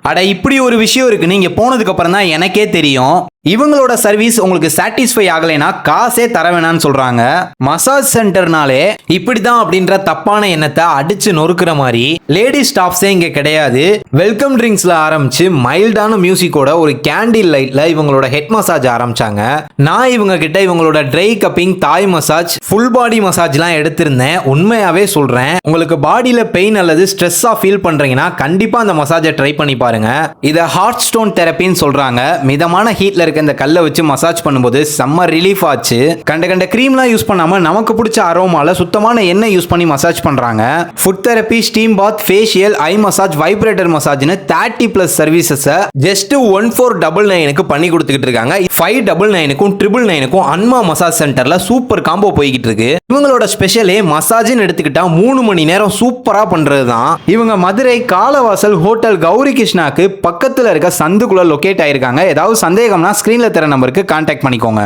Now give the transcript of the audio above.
அட இப்படி ஒரு விஷயம் இருக்கு, நீங்க போனதுக்கு அப்புறம் தான் எனக்கே தெரியும். இவங்களோட சர்வீஸ் உங்களுக்கு சாட்டிஸ்ஃபை ஆகலைன்னா காசே தர வேணாம்னு சொல்றாங்க. மசாஜ் சென்டர்னாலே இப்படிதான் அப்படின்ற தப்பான எண்ணத்தை அடிச்சு நொறுக்கிற மாதிரி லேடிஸ் ஸ்டாஃப்ஸே இங்க கிடையாது. வெல்கம் ட்ரிங்க்ஸ்ல ஆரம்பிச்சு மைல்டான மியூசிக்கோட ஒரு கேண்டில் லைட்ல இவங்களோட ஹெட் மசாஜ் ஆரம்பிச்சாங்க. நான் இவங்க கிட்ட இவங்களோட dry cupping, Thai massage, full body மசாஜ்லாம் எடுத்திருந்தேன். உண்மையாவே சொல்றேன், உங்களுக்கு பாடியில பெயின் அல்லது ஸ்ட்ரெஸ்ஸா ஃபீல் பண்றீங்கன்னா கண்டிப்பா அந்த மசாஜை ட்ரை பண்ணி பாருங்க. இத ஹார்ட் ஸ்டோன் தெரப்பின்னு சொல்றாங்க. மிதமான ஹீட்ல இருக்க இந்த கல்லை வச்சு மசாஜ் பண்ணும்போது செம்ம ரிலீஃப் ஆச்சு. கண்ட கிரீம்லாம் யூஸ் பண்ணாம நமக்கு பிடிச்ச அரோமால சுத்தமான எண்ணெய் யூஸ் பண்ணி மசாஜ் பண்றாங்க. Foot therapy, steam bath, facial, eye massage, vibrator மசாஜ்னு 30+ சர்வீசஸ் ஜஸ்ட் 1499க்கு பண்ணி கொடுத்துக்கிட்டு இருக்காங்க. 599க்கும் 999க்கும் அன்மா மசாஜ் சென்டர்ல சூப்பர் காம்போ போய்கிட்டு இருக்கு. இவங்களோட ஸ்பெஷலே மசாஜ்னு எடுத்துக்கிட்டா 3 மணி நேரம் சூப்பரா பண்றது தான். இவங்க மதுரை காலவாசல் ஹோட்டல் கௌரி கிருஷ்ணாக்கு பக்கத்துல இருக்க சந்துக்குள்ள லொகேட் ஆயிருக்காங்க. ஏதாவது சந்தேகம்னா ஸ்கிரீன்ல தர நம்பருக்கு கான்டாக்ட் பண்ணிக்கோங்க.